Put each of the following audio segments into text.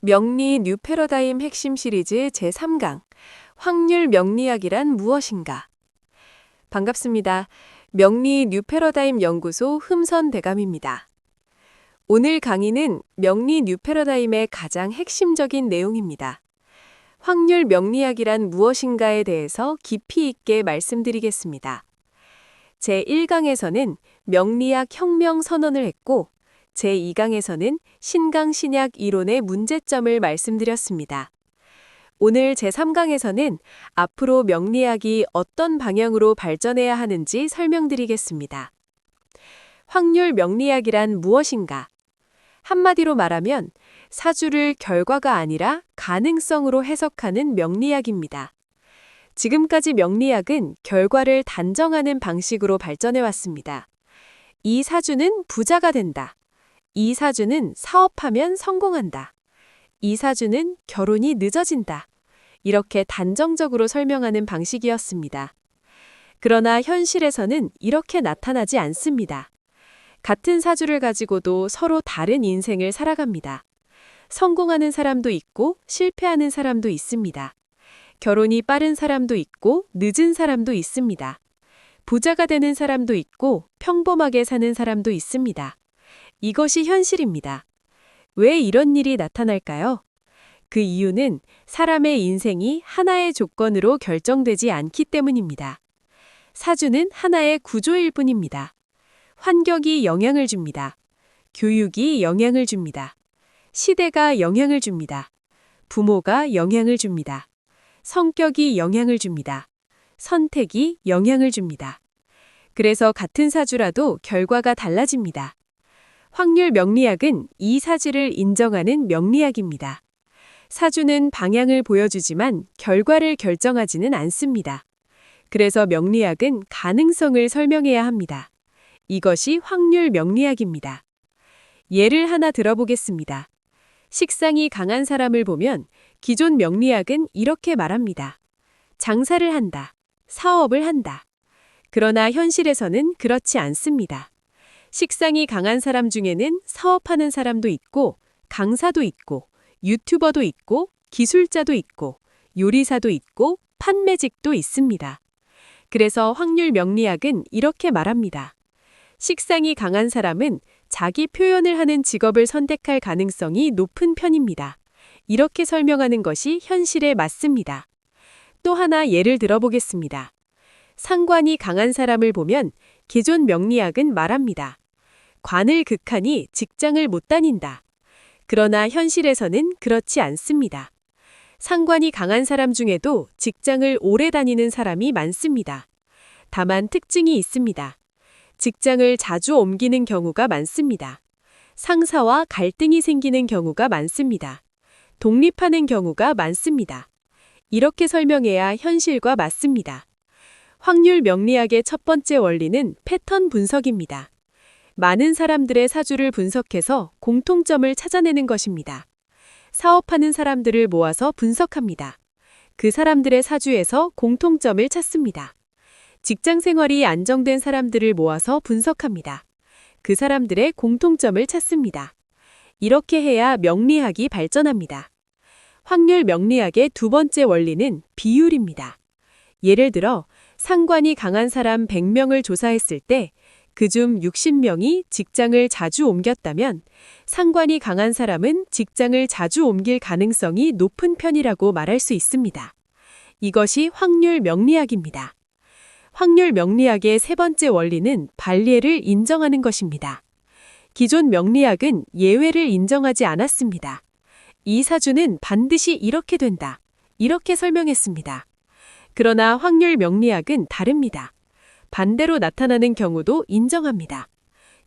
명리 뉴 패러다임 핵심 시리즈 제3강 확률 명리학이란 무엇인가? 반갑습니다. 명리 뉴 패러다임 연구소 흠선 대감입니다. 오늘 강의는 명리 뉴 패러다임의 가장 핵심적인 내용입니다. 확률 명리학이란 무엇인가에 대해서 깊이 있게 말씀드리겠습니다. 제1강에서는 명리학 혁명 선언을 했고 제2강에서는 신강신약 이론의 문제점을 말씀드렸습니다. 오늘 제3강에서는 앞으로 명리학이 어떤 방향으로 발전해야 하는지 설명드리겠습니다. 확률 명리학이란 무엇인가? 한마디로 말하면 사주를 결과가 아니라 가능성으로 해석하는 명리학입니다. 지금까지 명리학은 결과를 단정하는 방식으로 발전해왔습니다. 이 사주는 부자가 된다. 이 사주는 사업하면 성공한다. 이 사주는 결혼이 늦어진다. 이렇게 단정적으로 설명하는 방식이었습니다. 그러나 현실에서는 이렇게 나타나지 않습니다. 같은 사주를 가지고도 서로 다른 인생을 살아갑니다. 성공하는 사람도 있고 실패하는 사람도 있습니다. 결혼이 빠른 사람도 있고 늦은 사람도 있습니다. 부자가 되는 사람도 있고 평범하게 사는 사람도 있습니다. 이것이 현실입니다. 왜 이런 일이 나타날까요? 그 이유는 사람의 인생이 하나의 조건으로 결정되지 않기 때문입니다. 사주는 하나의 구조일 뿐입니다. 환경이 영향을 줍니다. 교육이 영향을 줍니다. 시대가 영향을 줍니다. 부모가 영향을 줍니다. 성격이 영향을 줍니다. 선택이 영향을 줍니다. 그래서 같은 사주라도 결과가 달라집니다. 확률 명리학은 이 사주를 인정하는 명리학입니다. 사주는 방향을 보여주지만 결과를 결정하지는 않습니다. 그래서 명리학은 가능성을 설명해야 합니다. 이것이 확률 명리학입니다. 예를 하나 들어보겠습니다. 식상이 강한 사람을 보면 기존 명리학은 이렇게 말합니다. 장사를 한다. 사업을 한다. 그러나 현실에서는 그렇지 않습니다. 식상이 강한 사람 중에는 사업하는 사람도 있고 강사도 있고 유튜버도 있고 기술자도 있고 요리사도 있고 판매직도 있습니다. 그래서 확률 명리학은 이렇게 말합니다. 식상이 강한 사람은 자기 표현을 하는 직업을 선택할 가능성이 높은 편입니다. 이렇게 설명하는 것이 현실에 맞습니다. 또 하나 예를 들어보겠습니다. 상관이 강한 사람을 보면 기존 명리학은 말합니다. 관을 극하니 직장을 못 다닌다. 그러나 현실에서는 그렇지 않습니다. 상관이 강한 사람 중에도 직장을 오래 다니는 사람이 많습니다. 다만 특징이 있습니다. 직장을 자주 옮기는 경우가 많습니다. 상사와 갈등이 생기는 경우가 많습니다. 독립하는 경우가 많습니다. 이렇게 설명해야 현실과 맞습니다. 확률 명리학의 첫 번째 원리는 패턴 분석입니다. 많은 사람들의 사주를 분석해서 공통점을 찾아내는 것입니다. 사업하는 사람들을 모아서 분석합니다. 그 사람들의 사주에서 공통점을 찾습니다. 직장 생활이 안정된 사람들을 모아서 분석합니다. 그 사람들의 공통점을 찾습니다. 이렇게 해야 명리학이 발전합니다. 확률 명리학의 두 번째 원리는 비율입니다. 예를 들어 상관이 강한 사람 100명을 조사했을 때 그중 60명이 직장을 자주 옮겼다면 상관이 강한 사람은 직장을 자주 옮길 가능성이 높은 편이라고 말할 수 있습니다. 이것이 확률 명리학입니다. 확률 명리학의 세 번째 원리는 발례를 인정하는 것입니다. 기존 명리학은 예외를 인정하지 않았습니다. 이 사주는 반드시 이렇게 된다. 이렇게 설명했습니다. 그러나 확률 명리학은 다릅니다. 반대로 나타나는 경우도 인정합니다.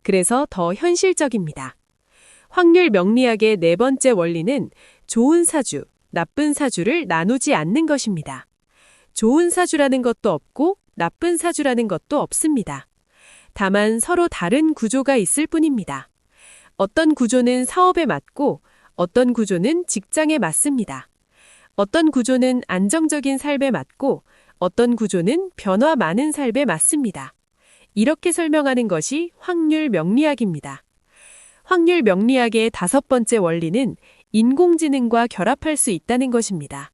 그래서 더 현실적입니다. 확률 명리학의 네 번째 원리는 좋은 사주, 나쁜 사주를 나누지 않는 것입니다. 좋은 사주라는 것도 없고 나쁜 사주라는 것도 없습니다. 다만 서로 다른 구조가 있을 뿐입니다. 어떤 구조는 사업에 맞고 어떤 구조는 직장에 맞습니다. 어떤 구조는 안정적인 삶에 맞고 어떤 구조는 변화 많은 삶에 맞습니다. 이렇게 설명하는 것이 확률 명리학입니다. 확률 명리학의 다섯 번째 원리는 인공지능과 결합할 수 있다는 것입니다.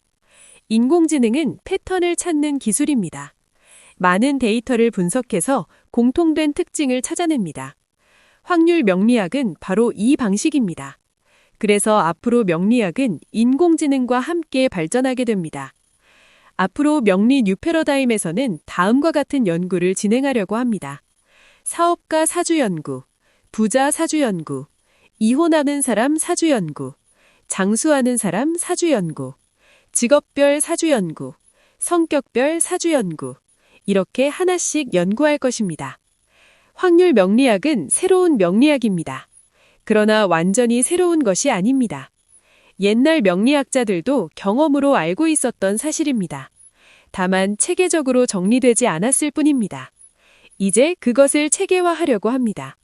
인공지능은 패턴을 찾는 기술입니다. 많은 데이터를 분석해서 공통된 특징을 찾아냅니다. 확률 명리학은 바로 이 방식입니다. 그래서 앞으로 명리학은 인공지능과 함께 발전하게 됩니다. 앞으로 명리 뉴 패러다임에서는 다음과 같은 연구를 진행하려고 합니다. 사업가 사주 연구, 부자 사주 연구, 이혼하는 사람 사주 연구, 장수하는 사람 사주 연구, 직업별 사주 연구, 성격별 사주 연구, 이렇게 하나씩 연구할 것입니다. 확률 명리학은 새로운 명리학입니다. 그러나 완전히 새로운 것이 아닙니다. 옛날 명리학자들도 경험으로 알고 있었던 사실입니다. 다만 체계적으로 정리되지 않았을 뿐입니다. 이제 그것을 체계화하려고 합니다.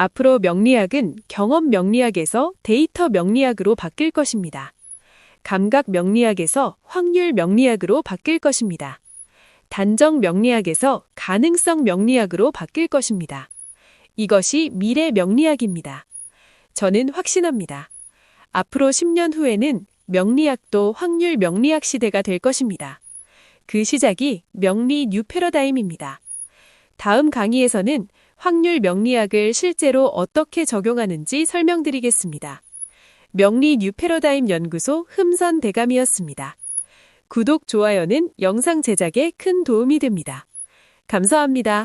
앞으로 명리학은 경험 명리학에서 데이터 명리학으로 바뀔 것입니다. 감각 명리학에서 확률 명리학으로 바뀔 것입니다. 단정 명리학에서 가능성 명리학으로 바뀔 것입니다. 이것이 미래 명리학입니다. 저는 확신합니다. 앞으로 10년 후에는 명리학도 확률 명리학 시대가 될 것입니다. 그 시작이 명리 뉴 패러다임입니다. 다음 강의에서는 확률 명리학을 실제로 어떻게 적용하는지 설명드리겠습니다. 명리 뉴 패러다임 연구소 흠선 대감이었습니다. 구독, 좋아요는 영상 제작에 큰 도움이 됩니다. 감사합니다.